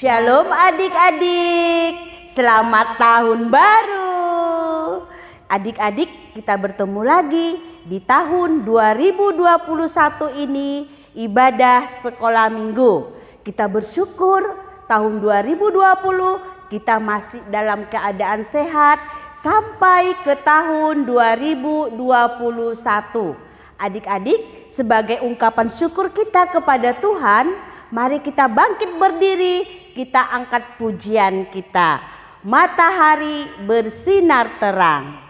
Shalom adik-adik, selamat tahun baru. Adik-adik, kita bertemu lagi di tahun 2021 ini, ibadah sekolah minggu. Kita bersyukur tahun 2020 kita masih dalam keadaan sehat sampai ke tahun 2021. Adik-adik, sebagai ungkapan syukur kita kepada Tuhan, mari kita bangkit berdiri, kita angkat pujian kita. Matahari bersinar terang.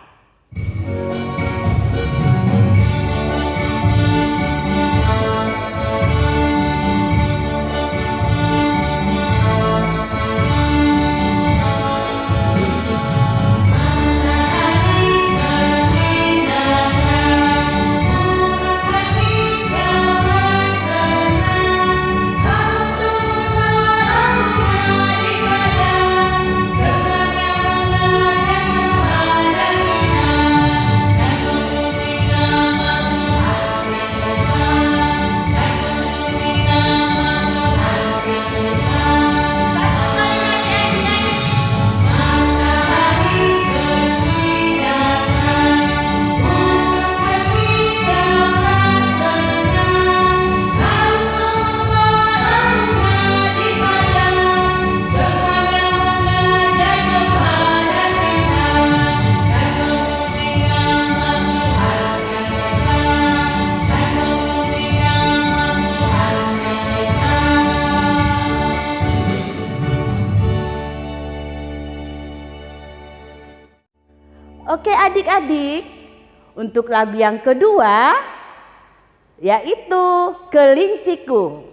Oke adik-adik, untuk lagu yang kedua yaitu Kelinciku.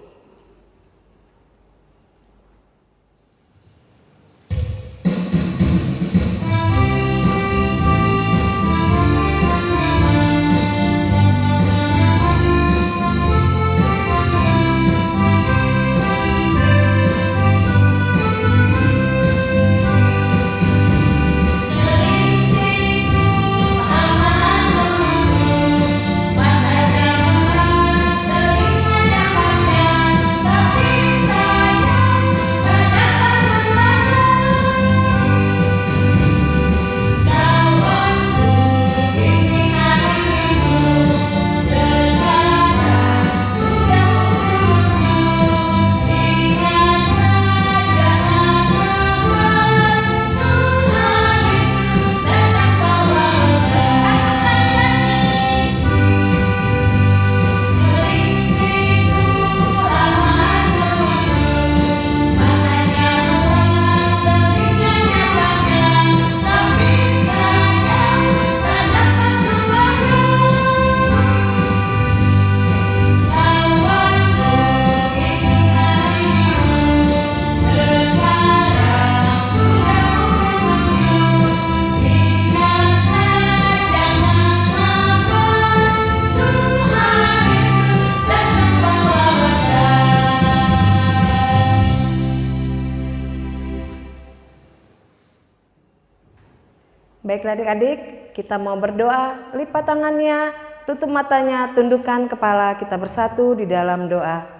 Baiklah adik-adik, kita mau berdoa, lipat tangannya, tutup matanya, tundukkan kepala, kita bersatu di dalam doa.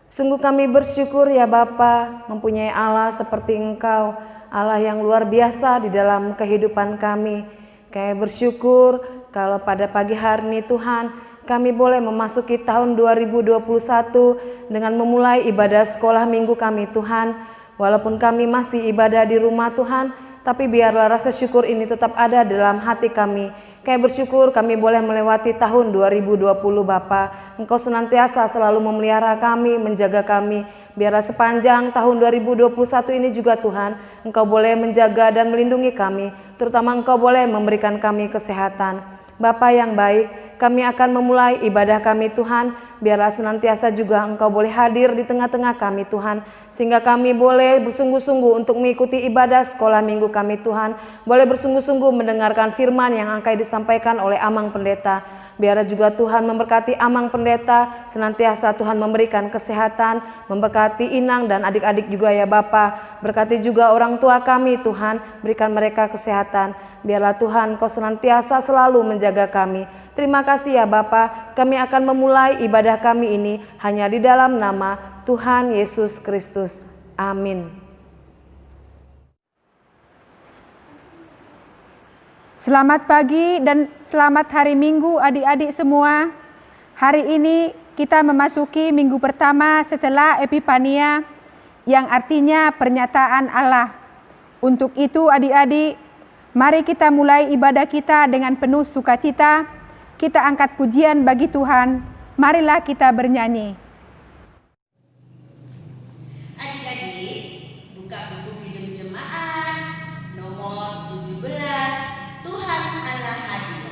Sungguh kami bersyukur ya Bapa, mempunyai Allah seperti Engkau, Allah yang luar biasa di dalam kehidupan kami. Kami bersyukur kalau pada pagi hari ini Tuhan, kami boleh memasuki tahun 2021 dengan memulai ibadah sekolah minggu kami Tuhan. Walaupun kami masih ibadah di rumah Tuhan, tapi biarlah rasa syukur ini tetap ada dalam hati kami. Kami bersyukur kami boleh melewati tahun 2020 Bapa. Engkau senantiasa selalu memelihara kami, menjaga kami. Biarlah sepanjang tahun 2021 ini juga Tuhan, Engkau boleh menjaga dan melindungi kami. Terutama Engkau boleh memberikan kami kesehatan. Bapa yang baik, kami akan memulai ibadah kami Tuhan. Biarlah senantiasa juga Engkau boleh hadir di tengah-tengah kami Tuhan, sehingga kami boleh bersungguh-sungguh untuk mengikuti ibadah sekolah minggu kami Tuhan. Boleh bersungguh-sungguh mendengarkan firman yang akan disampaikan oleh Amang Pendeta. Biarlah juga Tuhan memberkati Amang Pendeta, senantiasa Tuhan memberikan kesehatan, memberkati Inang dan adik-adik juga ya Bapa. Berkati juga orang tua kami Tuhan, berikan mereka kesehatan. Biarlah Tuhan Kau senantiasa selalu menjaga kami. Terima kasih ya Bapa, kami akan memulai ibadah kami ini hanya di dalam nama Tuhan Yesus Kristus. Amin. Selamat pagi dan selamat hari Minggu adik-adik semua. Hari ini kita memasuki minggu pertama setelah Epifania, yang artinya pernyataan Allah. Untuk itu adik-adik, mari kita mulai ibadah kita dengan penuh sukacita. Kita angkat pujian bagi Tuhan. Marilah kita bernyanyi. Adik-adik, buka buku Hidup Jemaat nomor 17, Tuhan Allah hadir.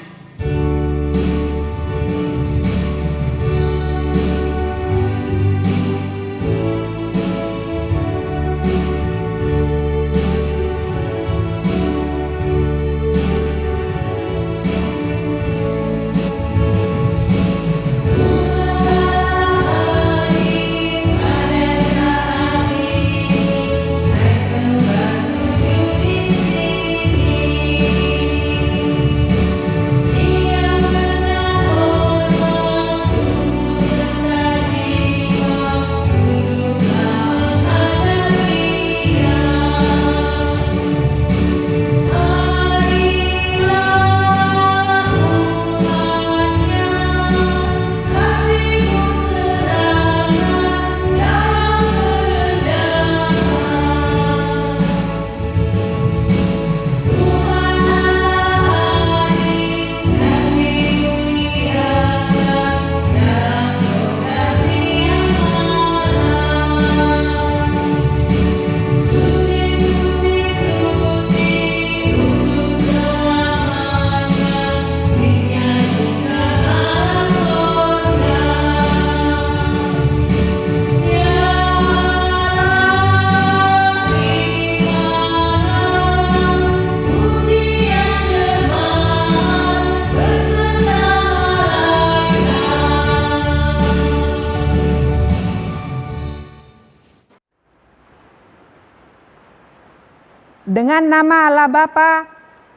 Dengan nama Allah Bapa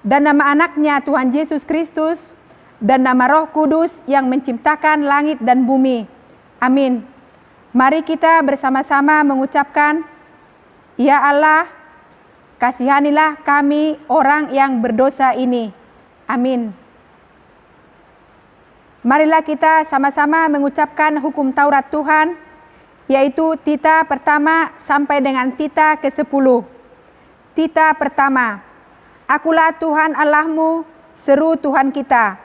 dan nama anaknya Tuhan Yesus Kristus dan nama Roh Kudus yang menciptakan langit dan bumi. Amin. Mari kita bersama-sama mengucapkan, Ya Allah, kasihanilah kami orang yang berdosa ini. Amin. Marilah kita sama-sama mengucapkan hukum Taurat Tuhan, yaitu Tita pertama sampai dengan Tita ke-10. Tita pertama, Akulah Tuhan Allahmu, seru Tuhan kita.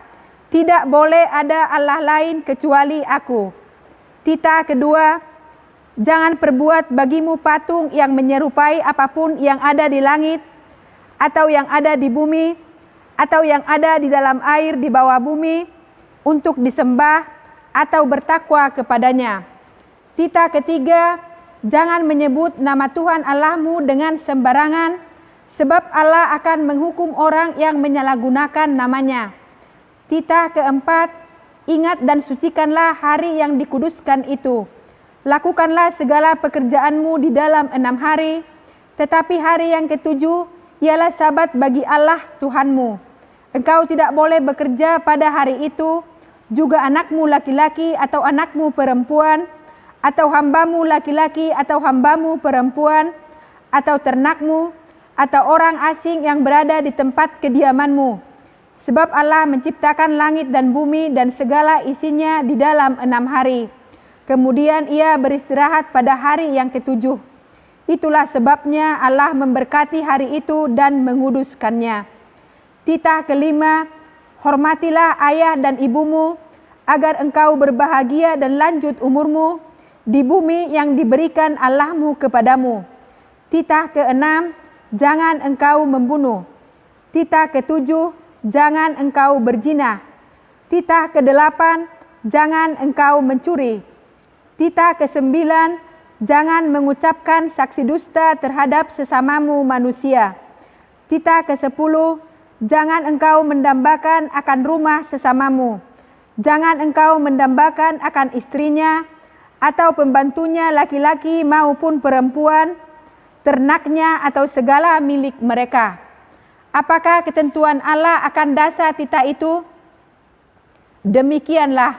Tidak boleh ada Allah lain kecuali aku. Tita kedua, jangan perbuat bagimu patung yang menyerupai apapun yang ada di langit, atau yang ada di bumi, atau yang ada di dalam air di bawah bumi, untuk disembah atau bertakwa kepadanya. Tita ketiga, jangan menyebut nama Tuhan Allahmu dengan sembarangan, sebab Allah akan menghukum orang yang menyalahgunakan namanya. Tita keempat, ingat dan sucikanlah hari yang dikuduskan itu. Lakukanlah segala pekerjaanmu di dalam 6 hari, tetapi hari yang ketujuh ialah sabat bagi Allah Tuhanmu. Engkau tidak boleh bekerja pada hari itu, juga anakmu laki-laki atau anakmu perempuan, atau hambamu laki-laki atau hambamu perempuan, atau ternakmu, atau orang asing yang berada di tempat kediamanmu. Sebab Allah menciptakan langit dan bumi dan segala isinya di dalam 6 hari. Kemudian ia beristirahat pada hari yang ketujuh. Itulah sebabnya Allah memberkati hari itu dan menguduskannya. Tita kelima, hormatilah ayah dan ibumu, agar engkau berbahagia dan lanjut umurmu di bumi yang diberikan Allahmu kepadamu. Tita keenam, jangan engkau membunuh. Tita ketujuh, jangan engkau berzina. Tita kedelapan, jangan engkau mencuri. Tita kesembilan, jangan mengucapkan saksi dusta terhadap sesamamu manusia. Tita kesepuluh, jangan engkau mendambakan akan rumah sesamamu. Jangan engkau mendambakan akan istrinya, atau pembantunya laki-laki maupun perempuan, ternaknya atau segala milik mereka. Apakah ketentuan Allah akan dasar tita itu? Demikianlah,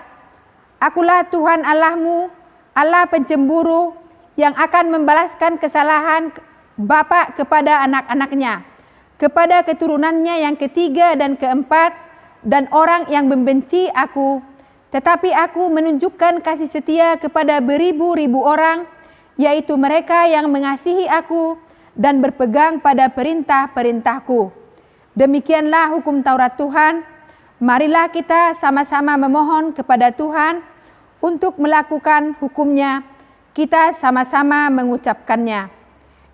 Akulah Tuhan Allahmu, Allah pencemburu, yang akan membalaskan kesalahan bapa kepada anak-anaknya, kepada keturunannya yang ketiga dan keempat, dan orang yang membenci aku. Tetapi aku menunjukkan kasih setia kepada beribu-ribu orang, yaitu mereka yang mengasihi aku dan berpegang pada perintah-perintahku. Demikianlah hukum Taurat Tuhan. Marilah kita sama-sama memohon kepada Tuhan untuk melakukan hukumnya. Kita sama-sama mengucapkannya.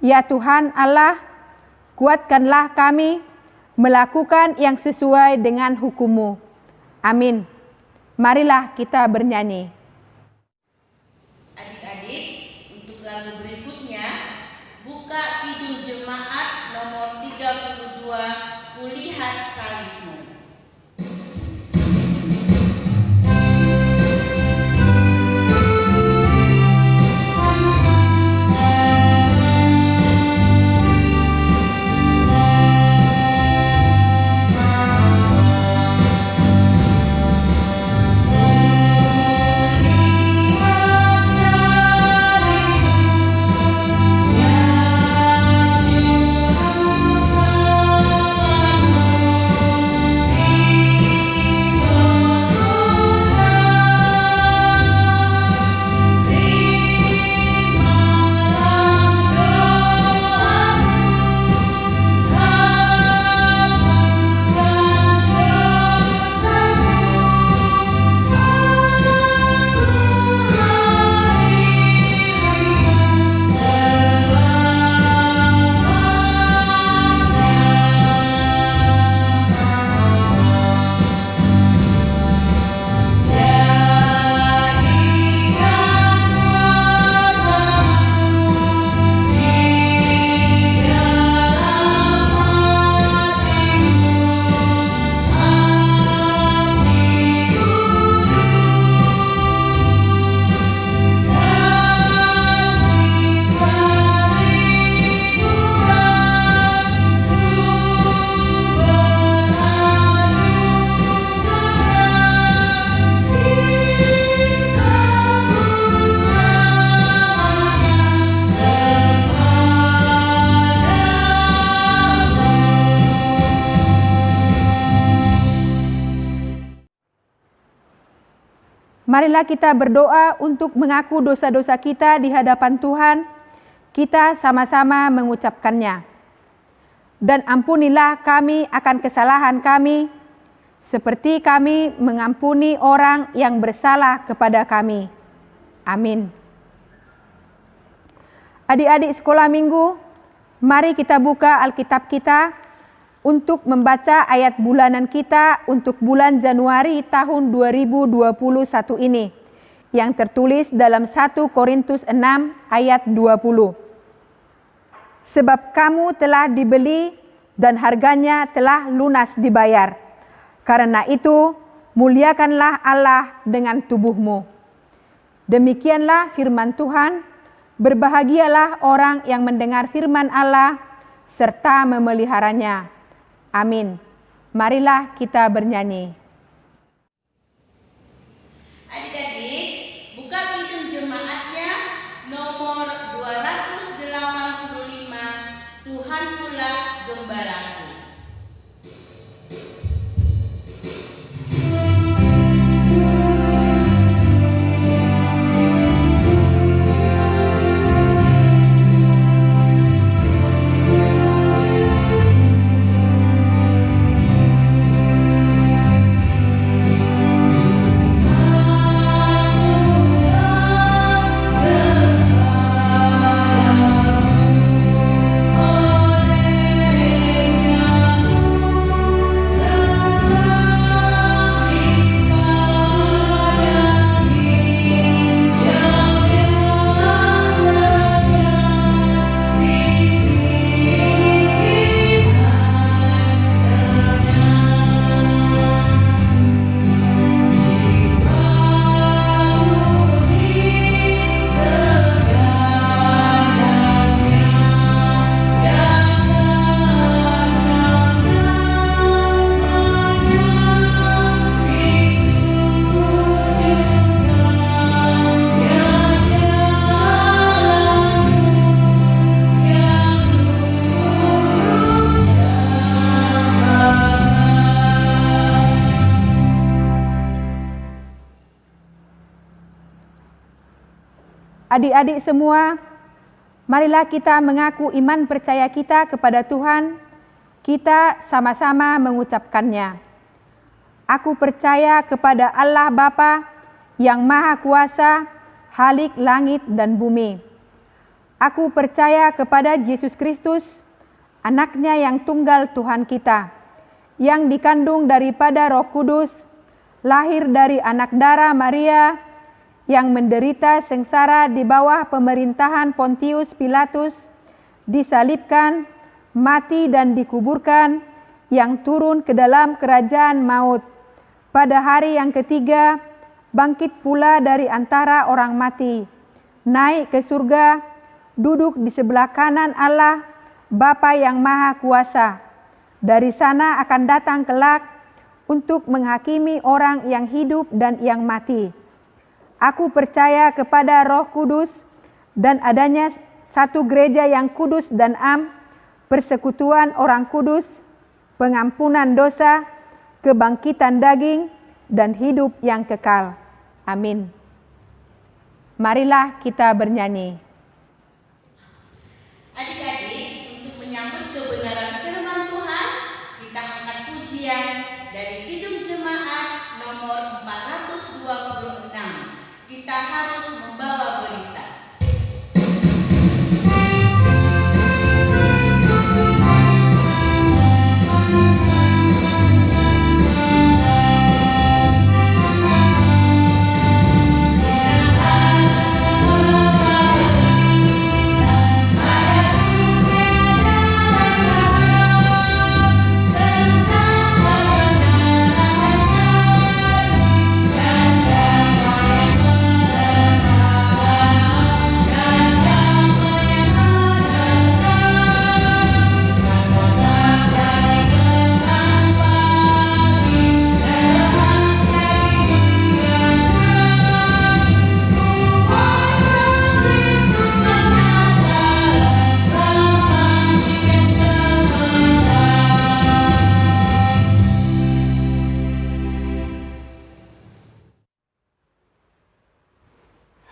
Ya Tuhan Allah, kuatkanlah kami melakukan yang sesuai dengan hukum-Mu. Amin. Marilah kita bernyanyi. Adik-adik, untuk lagu berikutnya, buka Kidung Jemaat nomor 32, Kulihat Salibmu. Marilah kita berdoa untuk mengaku dosa-dosa kita di hadapan Tuhan. Kita sama-sama mengucapkannya. Dan ampunilah kami akan kesalahan kami, seperti kami mengampuni orang yang bersalah kepada kami. Amin. Adik-adik sekolah minggu, mari kita buka Alkitab kita untuk membaca ayat bulanan kita untuk bulan Januari tahun 2021 ini, yang tertulis dalam 1 Korintus 6 ayat 20. Sebab kamu telah dibeli dan harganya telah lunas dibayar. Karena itu, muliakanlah Allah dengan tubuhmu. Demikianlah firman Tuhan. Berbahagialah orang yang mendengar firman Allah serta memeliharanya. Amin. Marilah kita bernyanyi. Adik-adik, buka Kidung Jemaatnya nomor 285, Tuhan pula Gembalaku. Oleh Adik-adik semua, marilah kita mengaku iman percaya kita kepada Tuhan. Kita sama-sama mengucapkannya. Aku percaya kepada Allah Bapa yang Maha Kuasa, Khalik langit dan bumi. Aku percaya kepada Yesus Kristus, Anaknya yang tunggal Tuhan kita, yang dikandung daripada Roh Kudus, lahir dari anak darah Maria, yang menderita sengsara di bawah pemerintahan Pontius Pilatus, disalibkan, mati dan dikuburkan, yang turun ke dalam kerajaan maut. Pada hari yang ketiga, bangkit pula dari antara orang mati, naik ke surga, duduk di sebelah kanan Allah, Bapa yang Maha Kuasa. Dari sana akan datang kelak untuk menghakimi orang yang hidup dan yang mati. Aku percaya kepada Roh Kudus dan adanya satu gereja yang kudus dan am, persekutuan orang kudus, pengampunan dosa, kebangkitan daging, dan hidup yang kekal. Amin. Marilah kita bernyanyi. Adik-adik, untuk menyambut kebenaran firman Tuhan, kita angkat pujian dari Kidung Jemaat nomor 426. Kita harus membawa berita.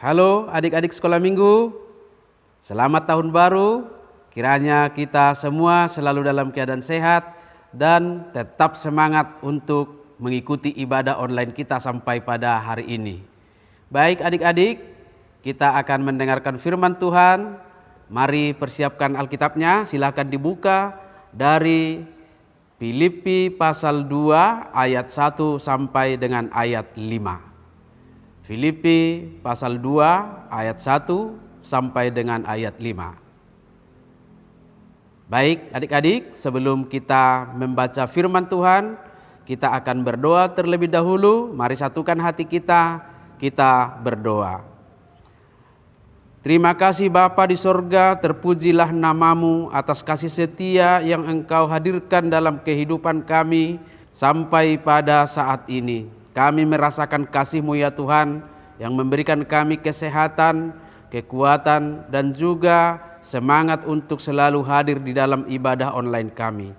Halo adik-adik sekolah minggu, selamat tahun baru. Kiranya kita semua selalu dalam keadaan sehat dan tetap semangat untuk mengikuti ibadah online kita sampai pada hari ini. Baik adik-adik, kita akan mendengarkan firman Tuhan. Mari persiapkan Alkitabnya, silakan dibuka dari Filipi pasal 2 ayat 1 sampai dengan ayat 5. Filipi pasal 2 ayat 1 sampai dengan ayat 5. Baik adik-adik, sebelum kita membaca firman Tuhan, kita akan berdoa terlebih dahulu. Mari satukan hati kita berdoa. Terima kasih Bapa di sorga, terpujilah namamu atas kasih setia yang Engkau hadirkan dalam kehidupan kami sampai pada saat ini. Kami merasakan kasih-Mu ya Tuhan yang memberikan kami kesehatan, kekuatan, dan juga semangat untuk selalu hadir di dalam ibadah online kami.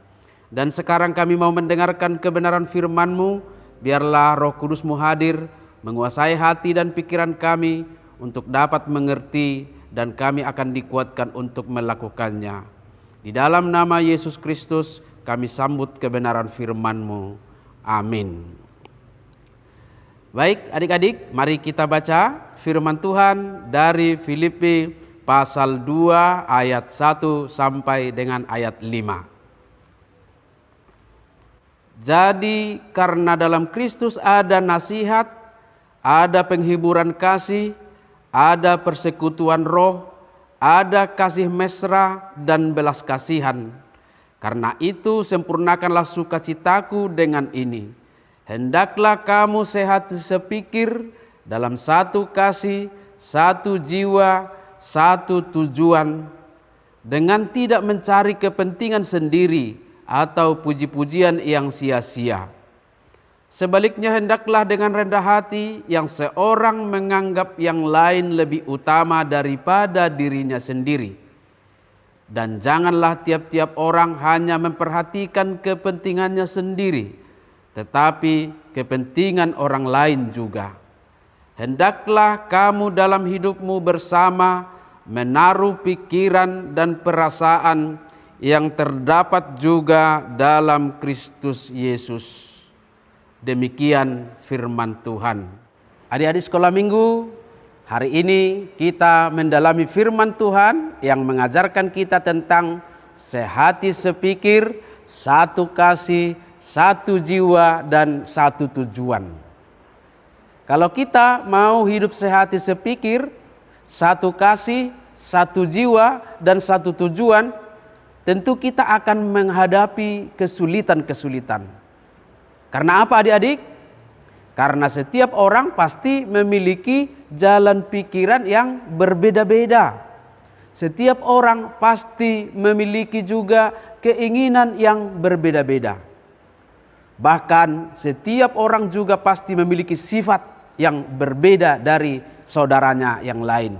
Dan sekarang kami mau mendengarkan kebenaran firman-Mu, biarlah Roh Kudus-Mu hadir, menguasai hati dan pikiran kami untuk dapat mengerti dan kami akan dikuatkan untuk melakukannya. Di dalam nama Yesus Kristus kami sambut kebenaran firman-Mu. Amin. Baik adik-adik, mari kita baca firman Tuhan dari Filipi pasal 2 ayat 1 sampai dengan ayat 5. Jadi karena dalam Kristus ada nasihat, ada penghiburan kasih, ada persekutuan roh, ada kasih mesra dan belas kasihan. Karena itu sempurnakanlah sukacitaku dengan ini. Hendaklah kamu sehat sepikir, dalam satu kasih, satu jiwa, satu tujuan, dengan tidak mencari kepentingan sendiri atau puji-pujian yang sia-sia. Sebaliknya hendaklah dengan rendah hati yang seorang menganggap yang lain lebih utama daripada dirinya sendiri. Dan janganlah tiap-tiap orang hanya memperhatikan kepentingannya sendiri, tetapi kepentingan orang lain juga. hendaklah kamu dalam hidupmu bersama menaruh pikiran dan perasaan yang terdapat juga dalam Kristus Yesus. Demikian firman Tuhan. Adik-adik sekolah minggu, hari ini kita mendalami firman Tuhan yang mengajarkan kita tentang sehati sepikir, satu kasih, satu jiwa, dan satu tujuan. Kalau kita mau hidup sehati sepikir, satu kasih, satu jiwa, dan satu tujuan, tentu kita akan menghadapi kesulitan-kesulitan. Karena apa adik-adik? Karena setiap orang pasti memiliki jalan pikiran yang berbeda-beda. Setiap orang pasti memiliki juga keinginan yang berbeda-beda. Bahkan setiap orang juga pasti memiliki sifat yang berbeda dari saudaranya yang lain.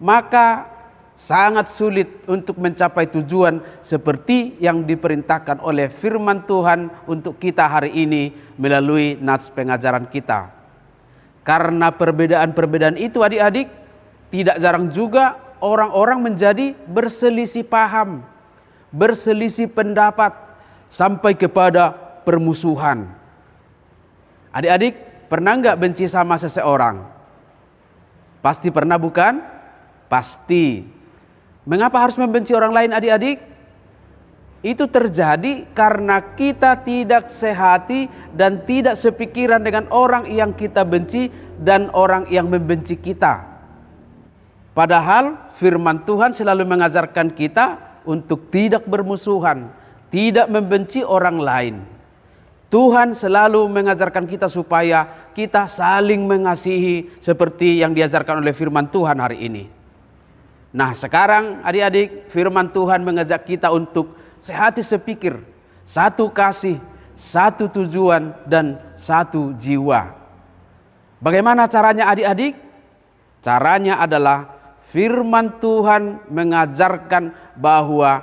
Maka sangat sulit untuk mencapai tujuan seperti yang diperintahkan oleh firman Tuhan untuk kita hari ini melalui nats pengajaran kita. Karena perbedaan-perbedaan itu adik-adik, tidak jarang juga orang-orang menjadi berselisih paham, berselisih pendapat, sampai kepada permusuhan. Adik-adik, pernah nggak benci sama seseorang? Pasti pernah bukan? Pasti. Mengapa harus membenci orang lain adik-adik? Itu terjadi karena kita tidak sehati dan tidak sepikiran dengan orang yang kita benci dan orang yang membenci kita. Padahal firman Tuhan selalu mengajarkan kita untuk tidak bermusuhan, tidak membenci orang lain. Tuhan selalu mengajarkan kita supaya kita saling mengasihi seperti yang diajarkan oleh firman Tuhan hari ini. Nah sekarang adik-adik, firman Tuhan mengajak kita untuk sehati sepikir, satu kasih, satu tujuan, dan satu jiwa. Bagaimana caranya adik-adik? Caranya adalah firman Tuhan mengajarkan bahwa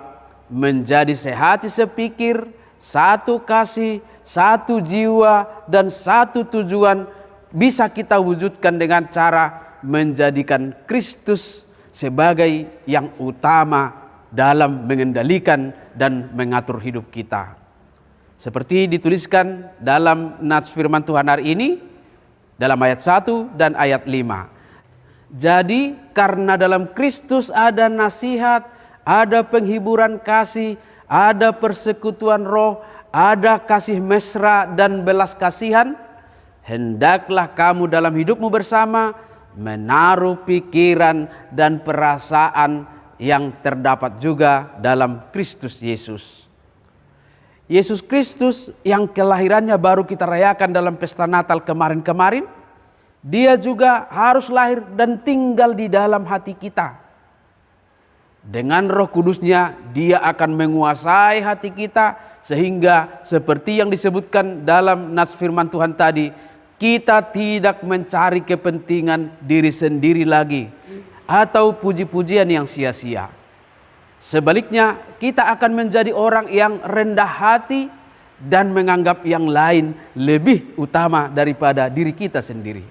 menjadi sehati sepikir, satu kasih, satu jiwa, dan satu tujuan bisa kita wujudkan dengan cara menjadikan Kristus sebagai yang utama dalam mengendalikan dan mengatur hidup kita. Seperti dituliskan dalam nats firman Tuhan hari ini, dalam ayat 1 dan ayat 5. Jadi karena dalam Kristus ada nasihat, ada penghiburan kasih, ada persekutuan roh, ada kasih mesra dan belas kasihan, hendaklah kamu dalam hidupmu bersama menaruh pikiran dan perasaan yang terdapat juga dalam Kristus Yesus. Yesus Kristus yang kelahirannya baru kita rayakan dalam pesta Natal kemarin-kemarin, dia juga harus lahir dan tinggal di dalam hati kita. Dengan Roh Kudusnya dia akan menguasai hati kita, sehingga seperti yang disebutkan dalam nats firman Tuhan tadi, kita tidak mencari kepentingan diri sendiri lagi atau puji-pujian yang sia-sia. Sebaliknya, kita akan menjadi orang yang rendah hati dan menganggap yang lain lebih utama daripada diri kita sendiri.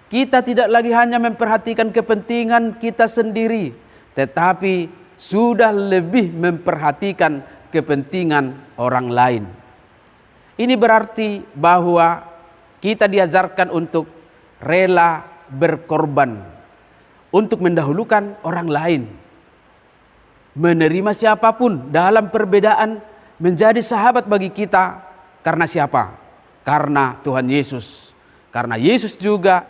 Kita tidak lagi hanya memperhatikan kepentingan kita sendiri, tetapi sudah lebih memperhatikan kepentingan orang lain. Ini berarti bahwa kita diajarkan untuk rela berkorban, untuk mendahulukan orang lain. Menerima siapapun dalam perbedaan menjadi sahabat bagi kita. Karena siapa? Karena Tuhan Yesus. Karena Yesus juga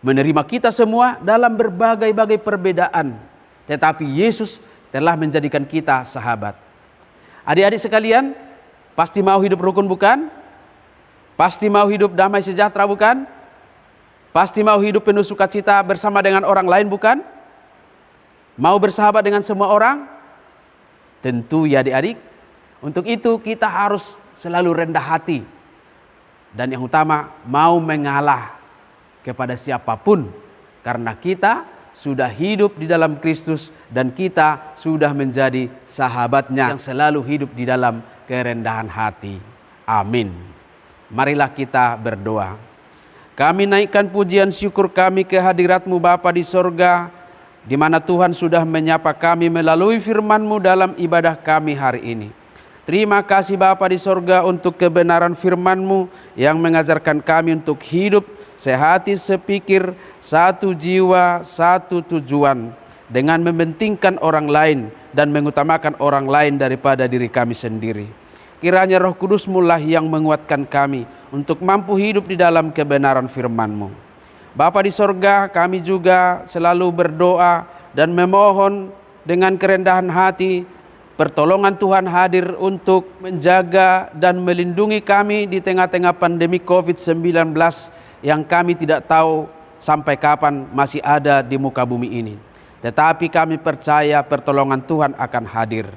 menerima kita semua dalam berbagai-bagai perbedaan. Tetapi Yesus telah menjadikan kita sahabat. Adik-adik sekalian, pasti mau hidup rukun bukan? Pasti mau hidup damai sejahtera bukan? Pasti mau hidup penuh sukacita bersama dengan orang lain bukan? Mau bersahabat dengan semua orang? Tentu ya adik-adik. Untuk itu kita harus selalu rendah hati. Dan yang utama mau mengalah kepada siapapun. Karena kita sudah hidup di dalam Kristus dan kita sudah menjadi sahabatnya yang selalu hidup di dalam kerendahan hati. Amin. Marilah kita berdoa. Kami naikkan pujian syukur kami ke hadirat-Mu Bapa di sorga, di mana Tuhan sudah menyapa kami melalui firman-Mu dalam ibadah kami hari ini. Terima kasih Bapa di sorga untuk kebenaran firman-Mu yang mengajarkan kami untuk hidup sehati sepikir, satu jiwa, satu tujuan, dengan mementingkan orang lain dan mengutamakan orang lain daripada diri kami sendiri. Kiranya Roh Kudus-Mu lah yang menguatkan kami untuk mampu hidup di dalam kebenaran firman-Mu. Bapa di sorga, kami juga selalu berdoa dan memohon dengan kerendahan hati, pertolongan Tuhan hadir untuk menjaga dan melindungi kami di tengah-tengah pandemi COVID-19 yang kami tidak tahu sampai kapan masih ada di muka bumi ini. Tetapi kami percaya pertolongan Tuhan akan hadir.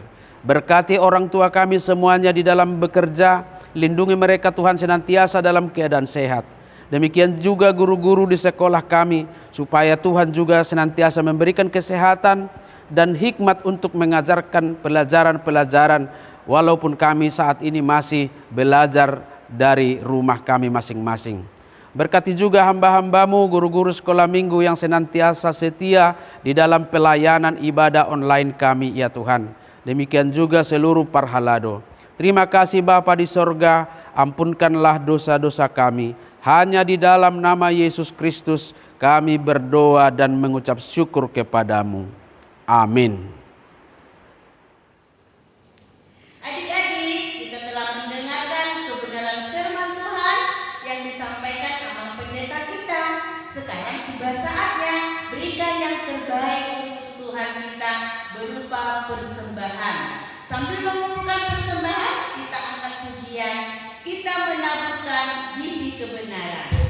Berkati orang tua kami semuanya di dalam bekerja, lindungi mereka Tuhan senantiasa dalam keadaan sehat. Demikian juga guru-guru di sekolah kami, supaya Tuhan juga senantiasa memberikan kesehatan dan hikmat untuk mengajarkan pelajaran-pelajaran, walaupun kami saat ini masih belajar dari rumah kami masing-masing. Berkati juga hamba-hamba-Mu, guru-guru sekolah minggu yang senantiasa setia di dalam pelayanan ibadah online kami, ya Tuhan. Demikian juga seluruh parhalado. Terima kasih Bapa di sorga, ampunkanlah dosa-dosa kami. Hanya di dalam nama Yesus Kristus kami berdoa dan mengucap syukur kepadamu. Amin. Adik-adik, kita telah mendengarkan kebenaran firman Tuhan yang disampaikan sama pendeta kita. Sekarang tiba saatnya berikan yang terbaik untuk Tuhan kita berupa persembahan. Sambil mengumpulkan persembahan, kita angkat pujian, kita menaburkan biji kebenaran.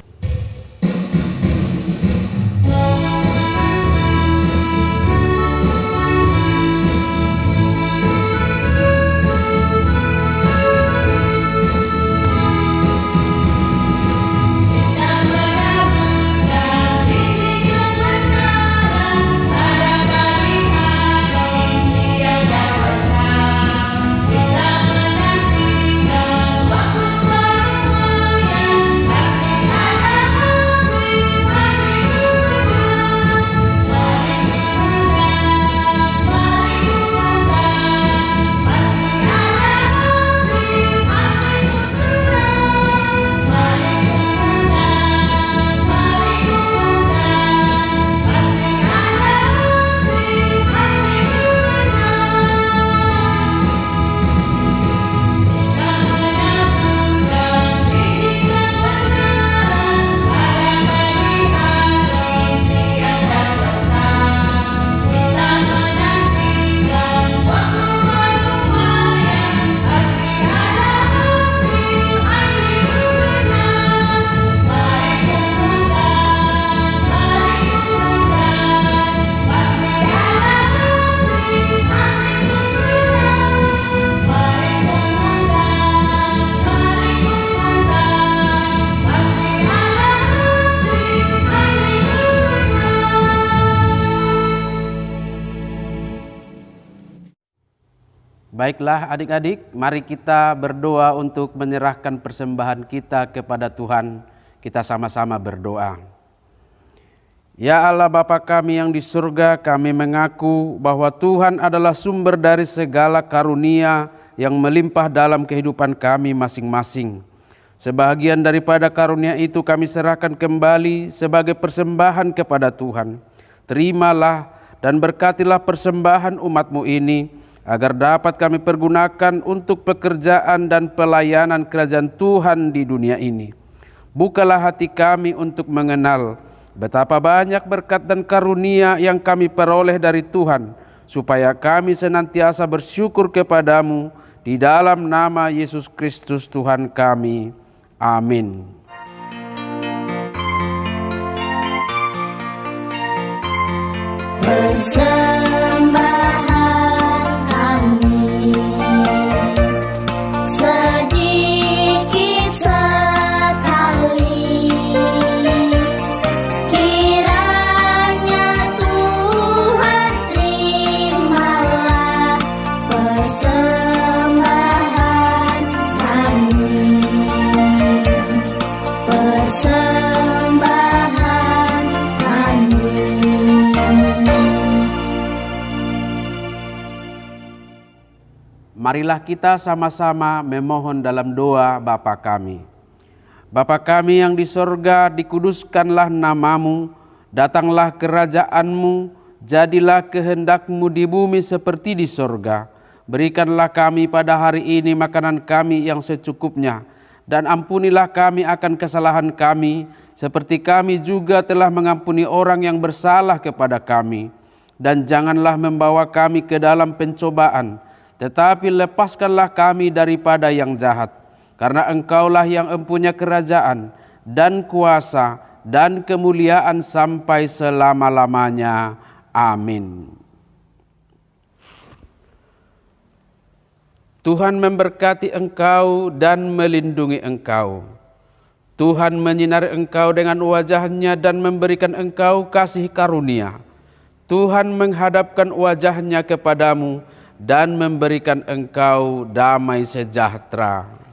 Baiklah adik-adik, mari kita berdoa untuk menyerahkan persembahan kita kepada Tuhan. Kita sama-sama berdoa. Ya Allah Bapa kami yang di surga, kami mengaku bahwa Tuhan adalah sumber dari segala karunia yang melimpah dalam kehidupan kami masing-masing. Sebahagian daripada karunia itu kami serahkan kembali sebagai persembahan kepada Tuhan. Terimalah dan berkatilah persembahan umat-Mu ini, agar dapat kami pergunakan untuk pekerjaan dan pelayanan kerajaan Tuhan di dunia ini. Bukalah hati kami untuk mengenal betapa banyak berkat dan karunia yang kami peroleh dari Tuhan, supaya kami senantiasa bersyukur kepadamu di dalam nama Yesus Kristus Tuhan kami. Amin. Persembahan sedikit sekali, kiranya Tuhan terimalah persembahan kami, persembahan Marilah kita sama-sama memohon dalam doa Bapa kami. Bapa kami yang di sorga, dikuduskanlah namamu, datanglah kerajaanmu, jadilah kehendakmu di bumi seperti di sorga. Berikanlah kami pada hari ini makanan kami yang secukupnya, dan ampunilah kami akan kesalahan kami, seperti kami juga telah mengampuni orang yang bersalah kepada kami. Dan janganlah membawa kami ke dalam pencobaan, tetapi lepaskanlah kami daripada yang jahat. Karena Engkaulah yang empunya kerajaan dan kuasa dan kemuliaan sampai selama-lamanya. Amin. Tuhan memberkati engkau dan melindungi engkau. Tuhan menyinari engkau dengan wajah-Nya dan memberikan engkau kasih karunia. Tuhan menghadapkan wajah-Nya kepadamu dan memberikan engkau damai sejahtera.